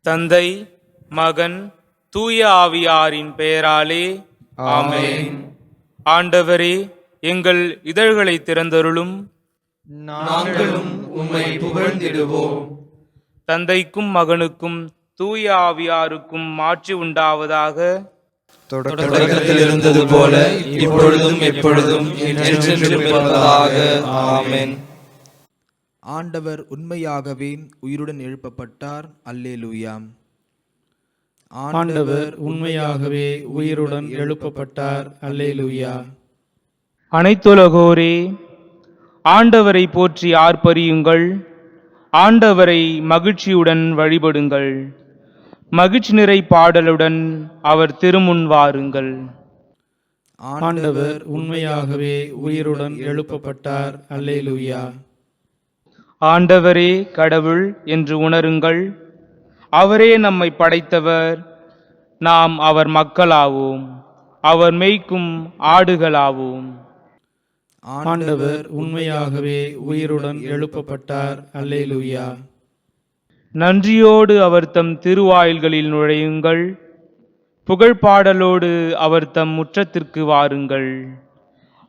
தந்தை, மகன், தூய ஆவியாரின் பெயராலே ஆமென். ஆண்டவரே, எங்கள் இதழ்களை திறந்தருளும். நாங்களும் உம்மை புகழ்ந்திடுவோம். தந்தைக்கும் மகனுக்கும் தூய ஆவியாருக்கும் மாட்சி உண்டாவதாக. தொடக்கத்தில் இருந்தது போல இப்பொழுதும் எப்பொழுதும் என்றென்றும் இருப்பதாக. ஆமென். ஆண்டவர் உண்மையாகவே உயிருடன் எழுப்பப்பட்டார். அல்லேலூயா. ஆண்டவர் உண்மையாகவே உயிருடன் எழுப்பப்பட்டார். அல்லேலூயா. அனைத்துலகோரே, ஆண்டவரை போற்றி ஆர்ப்பரியுங்கள். ஆண்டவரை மகிழ்ச்சியுடன் வழிபடுங்கள். மகிழ்ச்சி நிறை பாடலுடன் அவர் திருமுன் வாருங்கள். ஆண்டவர் உண்மையாகவே உயிருடன் எழுப்பப்பட்டார். அல்லேலூயா. ஆண்டவரே கடவுள் என்று உணருங்கள். அவரே நம்மை படைத்தவர். நாம் அவர் மக்களாவோம். அவர் மேய்க்கும் ஆடுகளாவோம். ஆண்டவர் உண்மையாகவே உயிருடன் எழுப்பப்பட்டார். அல்லேலூயா. நன்றியோடு அவர் தம் திருவாயில்களில் நுழையுங்கள். புகழ்பாடலோடு அவர் தம் முற்றத்திற்கு வாருங்கள்.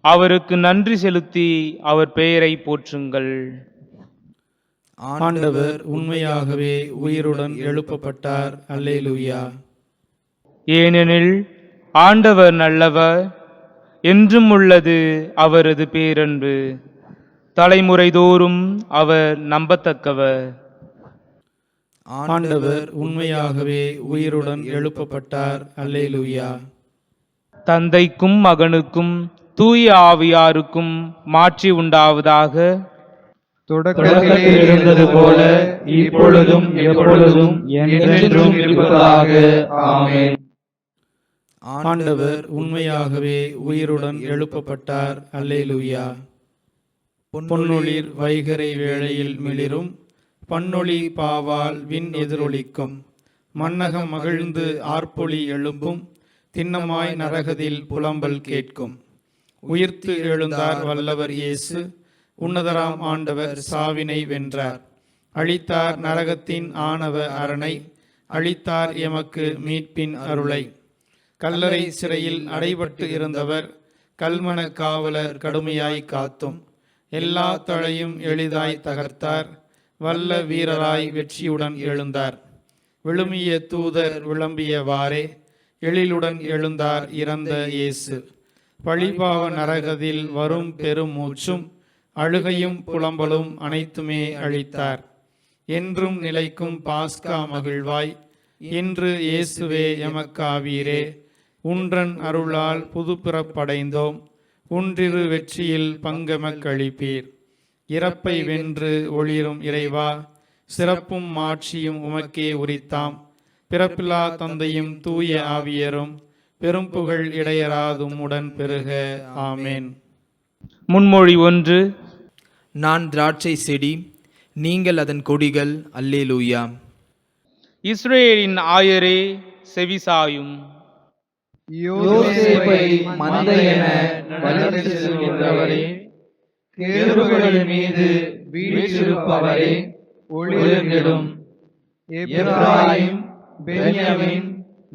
அவருக்கு நன்றி செலுத்தி அவர் பெயரை போற்றுங்கள். ஆண்டவர் உண்மையாகவே உயிருடன் எழுப்பப்பட்டார். அல்லேலூயா. ஏனெனில் ஆண்டவர் நல்லவர், என்றும் உள்ளது அவரது பேரன்பு. தலைமுறை தோறும் அவர் நம்பத்தக்கவர். ஆண்டவர் உண்மையாகவே உயிருடன் எழுப்பப்பட்டார். அல்லேலூயா. தந்தைக்கும் மகனுக்கும் தூய ஆவியாருக்கும் மாட்சி உண்டாவதாக. தொடக்கத்தில் இருந்தது போல இப்பொழுதும் எப்பொழுதும் என்றென்றும் இருப்பதாக. ஆமென். ஆண்டவர் உண்மையாகவே உயிருடன் எழுப்பப்பட்டார். அல்லேலூயா. பொன்னொளிர் வைகரை வேளையில் மிளிரும் பன்னொளி பாவால் விண் எதிரொலிக்கும். மன்னகம் மகிழ்ந்து ஆர்ப்பொலி எழும்பும். திண்ணமாய் நரகதில் புலம்பல் கேட்கும். உயிர்த்து எழுந்தார் வல்லவர் இயேசு. உன்னதராம் ஆண்டவர் சாவினை வென்றார். அழித்தார் நரகத்தின் ஆணவ அரணை. அழித்தார் எமக்கு மீட்பின் அருளை. கல்லறை சிறையில் அடைபட்டு இருந்தவர் கல்மன காவலர் கடுமையாய் காத்தும். எல்லா தளையும் எளிதாய் தகர்த்தார். வல்ல வீரராய் வெற்றியுடன் எழுந்தார். விழுமிய தூதர் விளம்பியவாறே எழிலுடன் எழுந்தார் இறந்த இயேசு. பழிபாவ நரகதில் வரும் பெரும் மூச்சும் அழுகையும் புலம்பலும் அனைத்துமே அழித்தார். என்றும் நிலைக்கும் பாஸ்கா மகிழ்வாய் இன்று இயேசுவே எமக்காவீரே. உன்றன் அருளால் புதுப்பிறப்படைந்தோம். உன்றிரு வெற்றியில் பங்கெமக்களிப்பீர். இறப்பை வென்று ஒளிரும் இறைவா, சிறப்பும் மாட்சியும் உமக்கே உரித்தாம். பிறப்பில்லா தந்தையும் தூய ஆவியரும் பெரும் புகழ் இடையராதும் உடன் பெருக. ஆமேன். முன்மொழி 1. நான் திராட்சை செடி, நீங்கள் அதன் கொடிகள். அல்லேலூயா. இஸ்ரேலின் ஆயரே செவிசாயும். யோசேப்பை மந்தை என வழிநடத்தி செல்கின்றவரே, கேருபுகளின் மீது வீற்றிருப்பவரே, ஒளிர்ந்திடும். எப்ராயிம், பென்யமின்,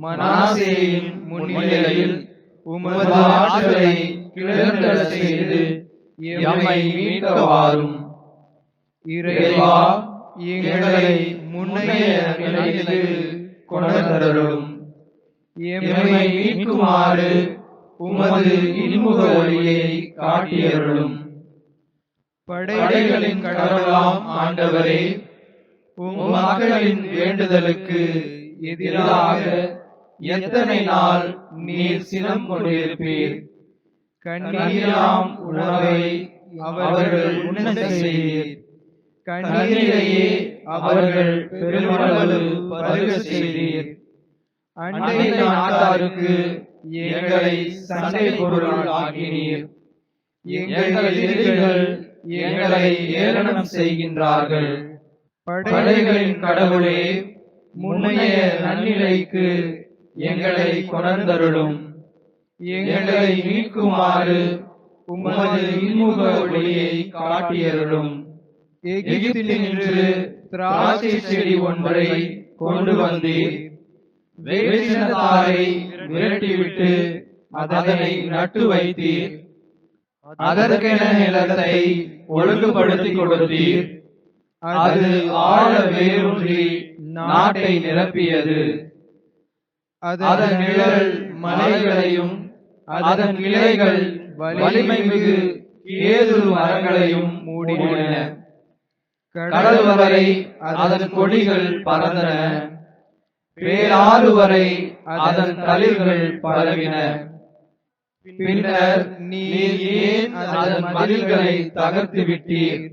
மனாசேயின் முன்னிலையில் உமது ஆற்றலை கிளர்ந்தெழச் செய்து எம்மை மீட்க வாரும். இறைவா, எங்களை முன்னைய நிலைக்கு கொணர்ந்தருளும். எம்மை மீட்குமாறு உமது இன்முக ஒளியை காட்டியருளும். படைகளின் கடவுளாம் ஆண்டவரே, உம் மக்களின் வேண்டுதலுக்கு எதிராக எத்தனை நாள் நீர் சினம் கொண்டிருப்பீர். கண்ணீராம் உணவை அவர்கள் உண்ண செய்தீர். கண்ணீரையே அவர்கள் பெருமளவு பருக செய்தீர். அண்டை நாட்டாருக்கு எங்களை சண்டை பொருள் ஆக்கினீர். எங்கள் எதிரிகள் எங்களை ஏளனம் செய்கின்றார்கள். படைகளின் கடவுளே, முன்னைய நன்னிலைக்கு எங்களை கொணர்ந்தருளும். எங்களை மீட்குமாறு உமது இன்முக ஒளியை காட்டியருளும். எகிப்தினின்று திராட்சை செடி ஒன்றை கொண்டு வந்தீர். வேற்றினத்தாரை விரட்டிவிட்டு அதனை நட்டு வைத்தீர். அதற்கென நிலத்தை ஒழுங்குபடுத்திக் கொடுத்தீர். அது ஆழ வேரூன்றி நாட்டை நிரப்பியது. அதன் நிழல் மலைகளையும் அதன் கிளைகள் வலிமை மிகு கேதுரு மரங்களையும் மூடின. கடல் வரை அதன் கொடிகள் பறந்தன. பேராறு வரை அதன் தளிர்கள் பரவின. பின்னர் நீர் ஏன் அதன் மதில்களை தகர்த்து விட்டீர்?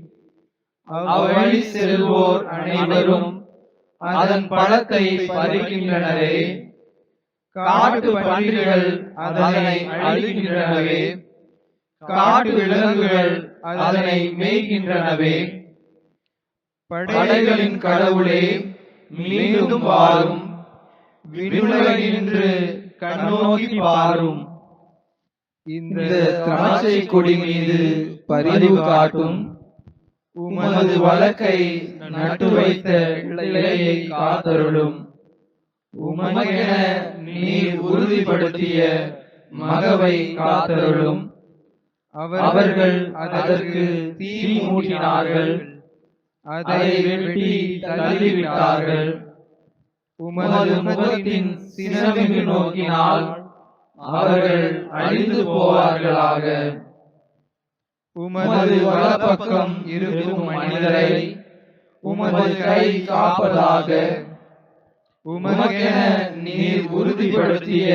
அவ்வழி செல்வோர் அனைவரும் அதன் பழத்தை பறிக்கின்றனரே. காட்டு பன்றிகள் அதனை அழிக்கின்றனவே. காட்டு விலங்குகள் அதனை மேய்கின்றனவே. படைகளின் கடவுளே, மீண்டும் வாரும். விண்ணுலகினின்று கண்ணோக்கி பாரும். இந்த திராட்சை கொடி மீது பரிவு காட்டும். உமது வழக்கை நட்டு வைத்த கிளையை காத்தருளும். உமக்கென நீர் உறுதிப்படுத்திய மகவை காத்தருளும். அவர்கள் அதற்கு தீ மூட்டினார்கள். அதை வெட்டி தள்ளிவிட்டார்கள். உமது முகத்தின் சினமிகு நோக்கினால் அவர்கள் அழிந்து போவார்களாக. உமது வலப்பக்கம் இருக்கும் மனிதரை உமது கை காப்பதாக. உமக்கென நீர் உறுதிப்படுத்திய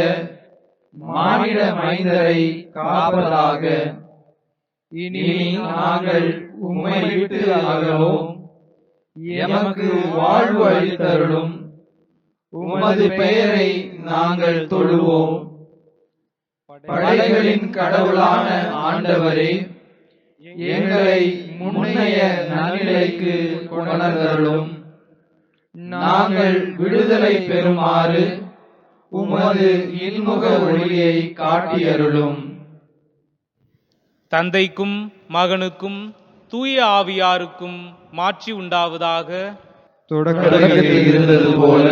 மானிட மைந்தரை காப்பதாக. இனி நாங்கள் உம்மை விட்டு அகலோம். எமக்கு வாழ்வு அளித்தருளும். உமது பெயரை நாங்கள் தொழுவோம். படைகளின் கடவுளான ஆண்டவரே, எங்களை முன்னைய நன்னிலைக்கு கொணர்ந்தருளும். நாங்கள் விடுதலை பெறுமாறு உமது இன்முக ஒளியை காட்டியருளும். தந்தைக்கும் மகனுக்கும் தூய ஆவியாருக்கும் மாட்சி உண்டாவதாக. தொடக்கத்தில் இருந்தது போல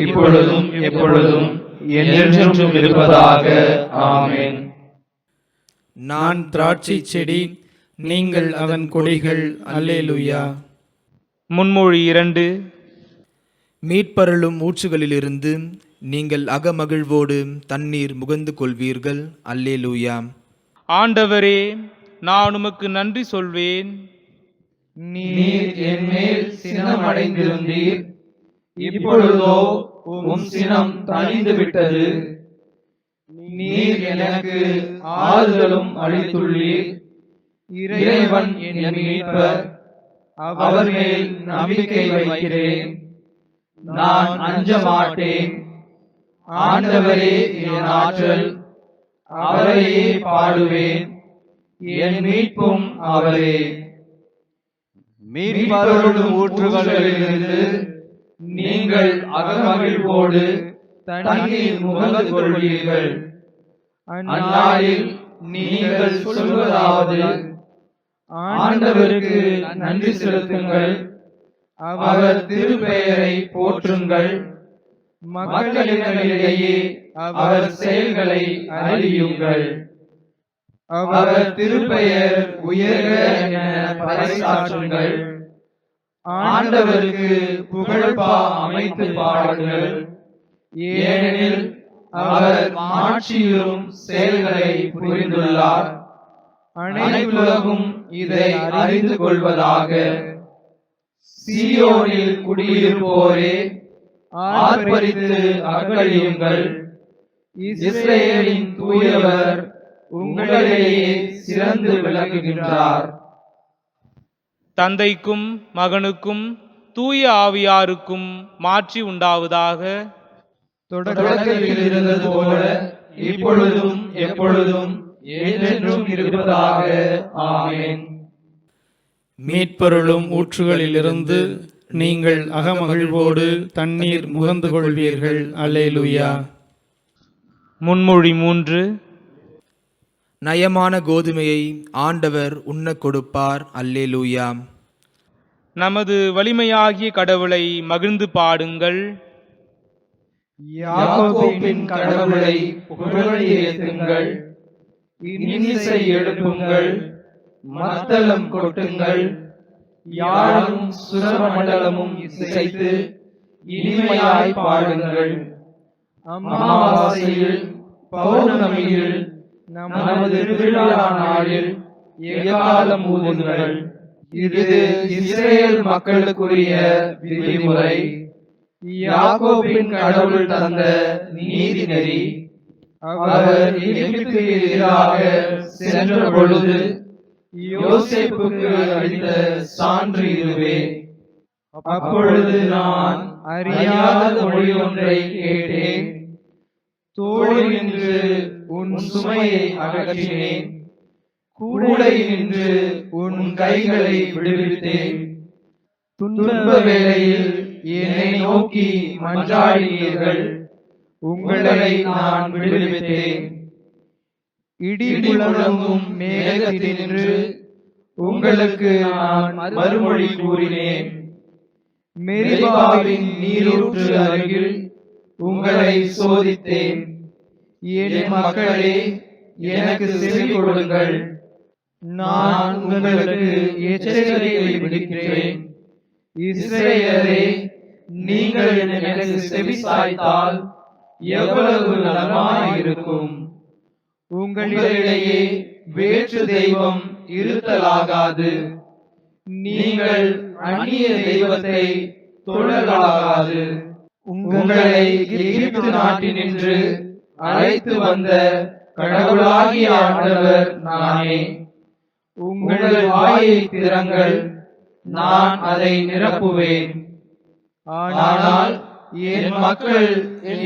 இப்பொழுதும் எப்பொழுதும் என்றென்றும் இருப்பதாக. ஆமென். நான் திராட்சை செடி, நீங்கள் அதன் கொடிகள். அல்லேலூயா. முன்மொழி 2. மீட்பருளும் ஊற்றுகளிலிருந்து நீங்கள் அகமகிழ்வோடு தண்ணீர் முகந்து கொள்வீர்கள். அல்லேலூயா. ஆண்டவரே, நான் உமக்கு நன்றி சொல்வேன். நீர் என் மேல் சினமடைந்திருந்தீர். இப்பொழுதோ உம் சினம் தணிந்து விட்டது. நீர் எனக்கு ஆறுதலும் அளித்துள்ளீர். இறைவன் என் மீட்பர். அவர் மேல் நம்பிக்கை வைக்கிறேன். நான் அஞ்ச மாட்டேன். ஆண்டவரே என் ஆற்றல். அவரையே பாடுவேன். என் மீட்பும் அவரே. மீட்பருளும் ஊற்றுகளிலிருந்து நீங்கள் அகமகிழ்வோடு தண்ணீர் முகந்து கொள்வீர்கள். அந்நாளில் நீங்கள் சொல்வதாவது: ஆண்டவருக்கு நன்றி செலுத்துங்கள். அவர் திருப்பெயரை போற்றுங்கள். மக்களிடையே அவர் செயல்களை அறியுங்கள். அவர் திருப்பெயர் உயர்க என பறைசாற்றுங்கள். ஆண்டவருக்கு புகழ்பா அமைத்து பாடுங்கள். ஏனெனில் அவர் மாட்சியும் செயல்களை புரிந்துள்ளார். அனைத்துலகும் இதை அறிந்து கொள்வதாக. சீயோனில் குடியிருப்போரே, ஆர்ப்பரித்து அக்களியுங்கள். இஸ்ரேலின் தூயவர் உங்களிடையே சிறந்து விளங்குகின்றார். தந்தைக்கும் மகனுக்கும் தூய ஆவியாருக்கும் மாட்சி உண்டாவதாக. தொடக்கத்தில் இருந்தது போல இப்பொழுதும் எப்பொழுதும் என்றென்றும் இருப்பதாக. ஆமென். மீட்பருளும் ஊற்றுகளிலிருந்து நீங்கள் அகமகிழ்வோடு தண்ணீர் முகந்து கொள்வீர்கள். அல்லேலூயா. முன்மொழி 3. நயமான கோதுமையை ஆண்டவர் உண்ணக் கொடுப்பார். அல்லேலூயா. நமது வலிமையாகிய கடவுளை மகிழ்ந்து பாடுங்கள். யாக்கோபின் கடவுளை புகழி ஏத்துங்கள். இன்னிசை எழுப்புங்கள், மத்தளம் கொட்டுங்கள். யாழும் சுரமண்டலமும் இசைத்து இனிமையாய் பாடுங்கள். அமாவாசையில், பௌர்ணமியில், நமது திருவிழா நாளில் எக்காலம் ஊதுங்கள். இது இஸ்ரேல் மக்களுக்குரிய விதிமுறை, யாக்கோபின் கடவுள் தந்த நீதி நெறி. அவர் எகிப்துக்கு எதிராக சென்ற பொழுது யோசேப்புக்கு அளித்த சான்று இதுவே. அப்பொழுது நான் அறியாத மொழி ஒன்றை கேட்டேன். தோளில் நின்று உன் சுமையை அகற்றினேன், கூடை நின்று உன் கைகளை விடுவித்தேன். துன்ப வேளையில் என்னை நோக்கி மன்றாடினீர்கள், உங்களை நான் விடுவித்தேன். இடி முழங்கும் மேகத்தினின்று உங்களுக்கு நான் மறுமொழி கூறினேன். மெரிபாவின் நீரூற்று அருகில் உங்களை சோதித்தேன். என் மக்களே, எனக்கு செவி கொடுங்கள். நான் உங்களுக்கு எச்சரிக்கை விடுக்கிறேன். இஸ்ரேலரே, நீங்கள் எனக்கு செவி சாய்த்தால் எவ்வளவு நலமாயிருக்கும். உங்களிடையே வேற்று தெய்வம் இருத்தலாகாது. நீங்கள் அந்நிய தெய்வத்தை தொழலாகாது. உங்களை எகிப்து நாட்டினின்று அழைத்து வந்த கடவுளாகிய ஆண்டவர் நானே. உங்கள் வாயை திறங்கள், நான் அதை நிரப்புவேன். ஆனால் என் மக்கள்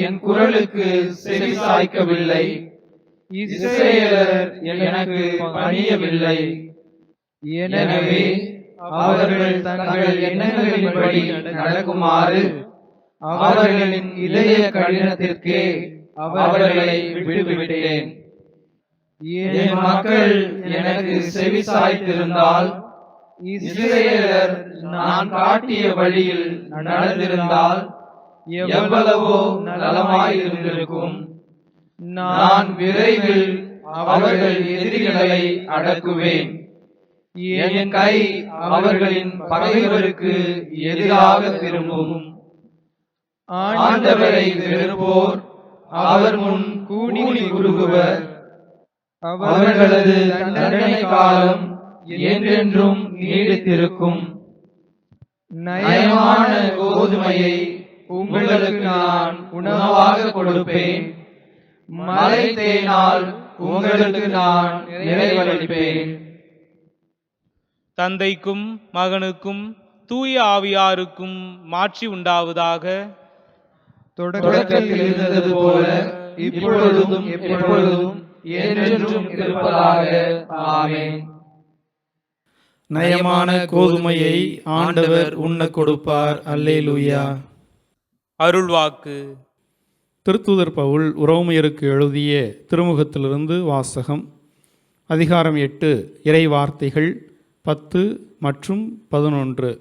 என் குரலுக்கு செவி சாய்க்கவில்லை. இஸ்ரேலர் எனக்கு பணியவில்லை. எனவே அவர்கள் தங்கள் எண்ணங்களின்படி நடக்குமாறு அவர்களின் இதய கடினத்திற்கே அவர்களை விட்டுவிட்டேன். என் மக்கள் எனக்கு செவி சாய்த்திருந்தால், இஸ்ரேலர் நான் காட்டிய வழியில் நடந்திருந்தால் எவ்வளவோ நலமாயிருந்திருக்கும். நான் விரைவில் அவர்கள் எதிரிகளை அடக்குவேன். என் கை அவர்களின் பகைவருக்கு எதிராக திரும்பும். ஆண்டவரை வெறுப்போர் அவர் முன் கூனி குறுகுவர். அவர்களது தண்டனை காலம் என்றென்றும் நீடித்திருக்கும். நயமான கோதுமையை உங்களுக்கு நான் உணவாக கொடுப்பேன். மலை தேனால் உங்களுக்கு நான் நிறைவளிப்பேன். தந்தைக்கும் மகனுக்கும் தூய ஆவியாருக்கும் மாட்சி உண்டாவதாக. தொடக்கத்தில் இருந்தது போல இப்பொழுதும் எப்பொழுதும் என்றென்றும் இருப்பதாக. ஆமென். நயமான கோதுமையை ஆண்டவர் உண்ணக் கொடுப்பார். அல்லேலூயா. அருள்வாக்கு. திருத்தூதர் பவுல் உரோமையருக்கு எழுதிய திருமுகத்திலிருந்து வாசகம். அதிகாரம் 8, இறை வார்த்தைகள் 10 மற்றும் 11.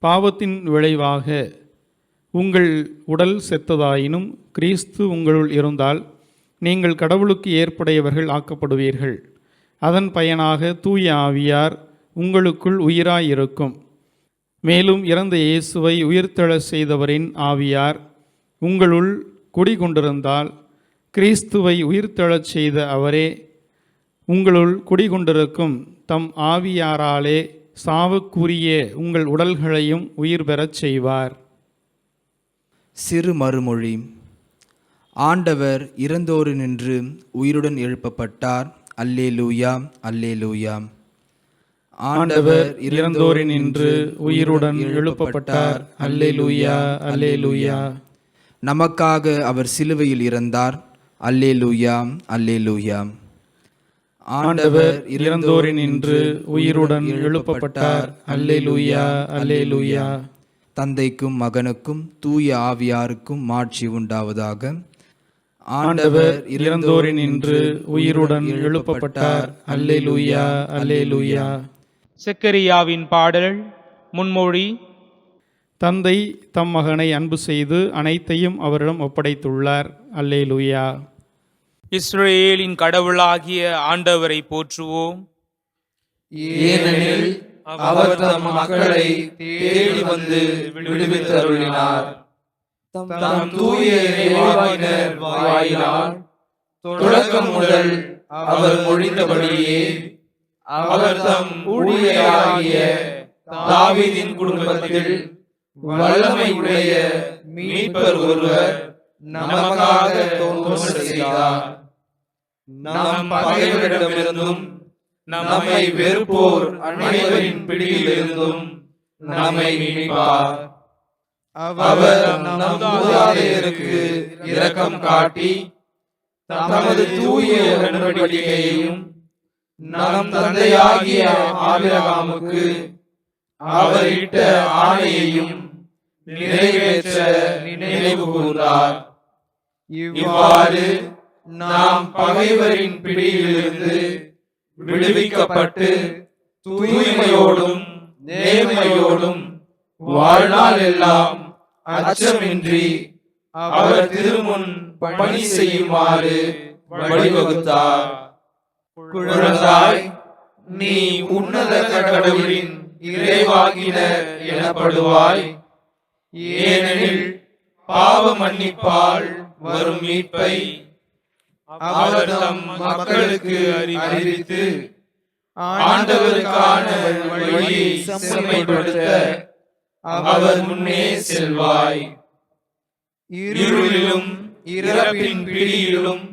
பாவத்தின் விளைவாக உங்கள் உடல் செத்ததாயினும் கிறிஸ்து உங்களுள் இருந்தால் நீங்கள் கடவுளுக்கு ஏற்புடையவர்கள் ஆக்கப்படுவீர்கள். அதன் பயனாக தூய ஆவியார் உங்களுக்குள் உயிராயிருக்கும். மேலும் இறந்த இயேசுவை உயிர்த்தெழச் செய்தவரின் ஆவியார் உங்களுள் குடிகொண்டிருந்தால் கிறிஸ்துவை உயிர்த்தெழச் செய்த அவரே உங்களுள் குடிகொண்டிருக்கும் தம் ஆவியாராலே சாவுக்குரிய உங்கள் உடல்களையும் உயிர் பெறச் செய்வார். சிறு மறுமொழி. ஆண்டவர் இறந்தோரினின்று உயிருடன் எழுப்பப்பட்டார். அல்லேலூயா, அல்லேலூயா. ஆண்டவர் இறந்தோரினின்று உயிருடன் எழுப்பப்பட்டார். அல்லேலூயா, அல்லேலூயா. நமக்காக அவர் சிலுவையில் இறந்தார். அல்லேலூயா, அல்லேலூயா. ஆண்டவர் இறந்தோரினின்று உயிருடன் எழுப்பப்பட்டார். அல்லேலூயா, அல்லேலூயா. தந்தைக்கும் மகனுக்கும் தூய ஆவியாருக்கும் மாட்சி உண்டாவதாக. ஆண்டவர் இறந்தோரினின்று உயிருடன் எழுப்பப்பட்டார். அல்லேலூயா, அல்லேலூயா. செக்கரியாவின் பாடல். முன்மொழி. தந்தை தம் மகனை அன்பு செய்து அனைத்தையும் அவரிடம் ஒப்படைத்துள்ளார். அல்லேலூயா. இஸ்ரவேலின் கடவுளாகிய ஆண்டவரை போற்றுவோம். ஏனெனில் அவர் தம் மக்களை தேடி வந்து விடுவித்தருளினார். தம் தூய இறைவாக்கினர் வாயிலால் தொடக்கம் முதல் அவர் மொழிந்தபடியே அவர் தம் ஊழியராகிய தாவீதின் குடும்பத்தில் வல்லமை உடைய மீட்பர் ஒருவர் நமக்காக தோன்ற செய்தார். நம் பகைவரிடமிருந்தும் நம்மை வெறுப்போர் அனைவரின் பிடியிலிருந்தும் நம்மை மீட்பார். அவர் நம் மூதாதையருக்கு இரக்கம் காட்டி தமது தூய உடன்படிக்கையையும் நம் தந்தையாகிய ஆபிரகாமுக்கு அவர் இட்ட ஆணையையும் நிறைவேற்ற நினைவு கூர்ந்தார். இவ்வாறு நாம் பகைவரின் பிடியிலிருந்து விடுவிக்கப்பட்டு தூய்மையோடும் நேர்மையோடும் வாழ்நாள் எல்லாம் அச்சமின்றி அவர் திருமுன் பணி செய்யுமாறு வழிவகுத்தார். குழந்தாய், நீ உன்னத கடவுளின் இறைவாக்கினர் எனப்படுவாய். ஏனெனில் பாவ மன்னிப்பால் வரும் மீட்பை அவர் தம் மக்களுக்கு அறிவித்து ஆண்டவருக்கான வழியை செம்மைப்படுத்த அவர் முன்னே செல்வாய். இருளிலும் இறப்பின் பிடியிலும்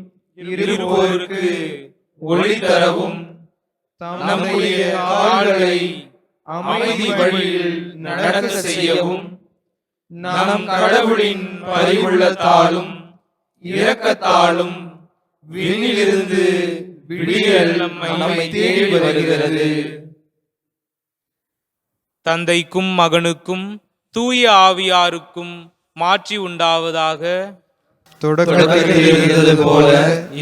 இருப்போருக்கு ஒளி தரவும் நம்முடைய கால்களை அமைதி வழியில் நடக்க செய்யவும் நம் கடவுளின் பரிவுள்ளத்தாலும் இரக்கத்தாலும் விண்ணிலிருந்து விடியல் நம்மை தேடி வருகிறது. தந்தைக்கும் மகனுக்கும் தூய ஆவியாருக்கும் மாட்சி உண்டாவதாக. தொடக்கத்தில் இருந்தது போல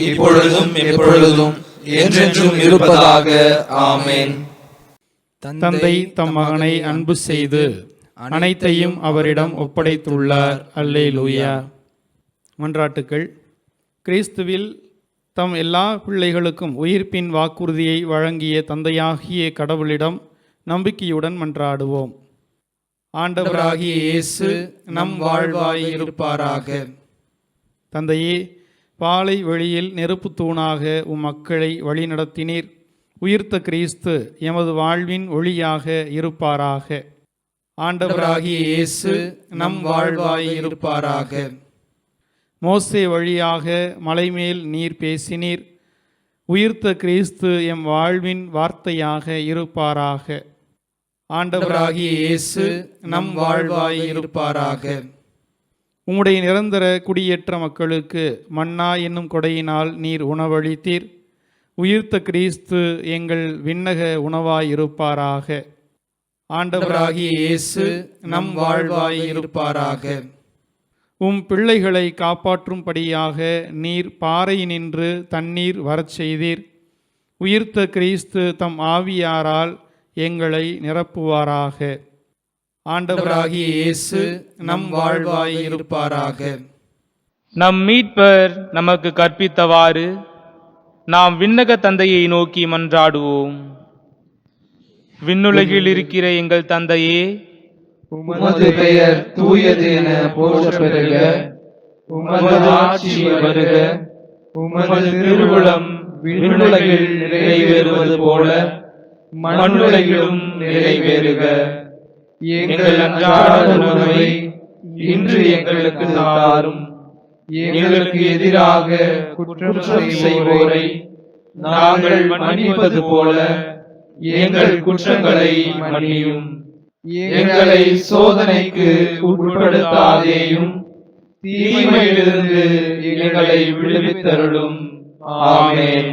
இப்பொழுதும் எப்பொழுதும் என்றென்றும் இருப்பதாக. ஆமென். தந்தை தம் மகனை அன்பு செய்து அனைத்தையும் அவரிடம் ஒப்படைத்துள்ளார். அல்லேலூயா. மன்றாட்டுக்கள். கிறிஸ்துவில் தம் எல்லா பிள்ளைகளுக்கும் உயிர்ப்பின் வாக்குறுதியை வழங்கிய தந்தையாகிய கடவுளிடம் நம்பிக்கையுடன் மன்றாடுவோம். ஆண்டவராகிய இயேசு நம் வாழ்வாய் இருப்பாராக. தந்தையே, பாலை வெளியில் நெருப்பு தூணாக உம் மக்களை வழிநடத்தினீர். உயிர்த்த கிறிஸ்து எமது வாழ்வின் ஒளியாக இருப்பாராக. ஆண்டவராகிய இயேசு நம் வாழ்வாய் இருப்பாராக. மோசே வழியாக மலைமேல் நீர் பேசினீர். உயிர்த்த கிறிஸ்து எம் வாழ்வின் வார்த்தையாக இருப்பாராக. ஆண்டவராகிய இயேசு நம் வாழ்வாய் இருப்பாராக. உம்முடைய நிரந்தர குடியேற்ற மக்களுக்கு மன்னா என்னும் கொடையினால் நீர் உணவளித்தீர். உயிர்த்த கிறிஸ்து எங்கள் விண்ணக உணவாய் இருப்பாராக. ஆண்டவராகிய இயேசு நம் வாழ்வாய் இருப்பாராக. உம் பிள்ளைகளை காப்பாற்றும்படியாக நீர் பாறையினின்று தண்ணீர் வரச் செய்தீர். உயிர்த்த கிறிஸ்து தம் ஆவியாரால் எங்களை நிரப்புவாராக. ஆண்டவராகிய இயேசு நம் வாழ்வாய் இருப்பாராக. நம் மீட்பர் நமக்கு கற்பித்தவாறு நாம் விண்ணக தந்தையை நோக்கி மன்றாடுவோம். விண்ணுலகில் இருக்கிற எங்கள் தந்தையே, உமது பெயர் தூயது என போற்ற பெறுக. உமது ஆட்சி வருக. உமது திருவுளம் விண்ணுலகில் நிறைவேறுவது போல மண்ணுலகிலும் நிறைவேறுக. எங்கள் அன்றாட உணவை இன்று எங்களுக்கு தாரும். எங்களுக்கு எதிராக குற்றம் செய்வோரை நாங்கள் மன்னிப்பது போல எங்கள் குற்றங்களை மன்னியும். எங்களை சோதனைக்கு உட்படுத்தாதேயும், தீமையிலிருந்து எங்களை விடுவித்தருளும். ஆமென்.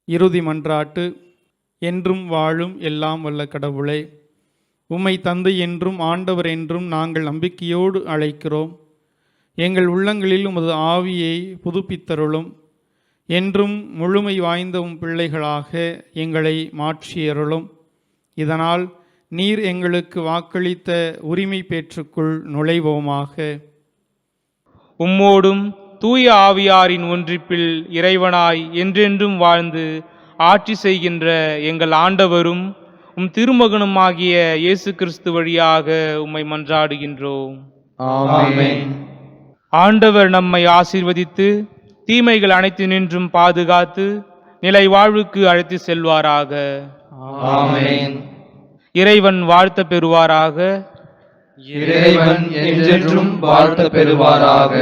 இறுதி மன்றாட்டு. என்றும் வாழும் எல்லாம் வல்ல கடவுளே, உம்மை தந்தை என்றும் ஆண்டவர் என்றும் நாங்கள் நம்பிக்கையோடு அழைக்கிறோம். எங்கள் உள்ளங்களில் உமது ஆவியை புதுப்பித்தருளும். என்றும் முழுமை வாய்ந்த உம் பிள்ளைகளாக எங்களை மாற்றியருளும். இதனால் நீர் எங்களுக்கு வாக்களித்த உரிமை பேற்றுக்குள் நுழைவோமாக. உம்மோடும் தூய ஆவியாரின் ஒன்றிப்பில் இறைவனாய் என்றென்றும் வாழ்ந்து ஆட்சி செய்கின்ற எங்கள் ஆண்டவரும் உம் திருமகனுமாகிய இயேசு கிறிஸ்து வழியாக உம்மை மன்றாடுகின்றோம். ஆமென். ஆண்டவர் நம்மை ஆசீர்வதித்து தீமைகள் அனைத்தினின்றும் பாதுகாத்து நிலை வாழ்வுக்கு அழைத்து செல்வாராக. ஆமென். இறைவன் வாழ்த்த பெறுவாராக. இறைவன் என்றென்றும் வாழ்த்த பெறுவாராக.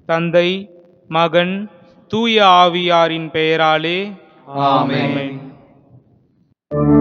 தந்தை, மகன், தூய ஆவியாரின் பெயராலே ஆமென். ஆமென்.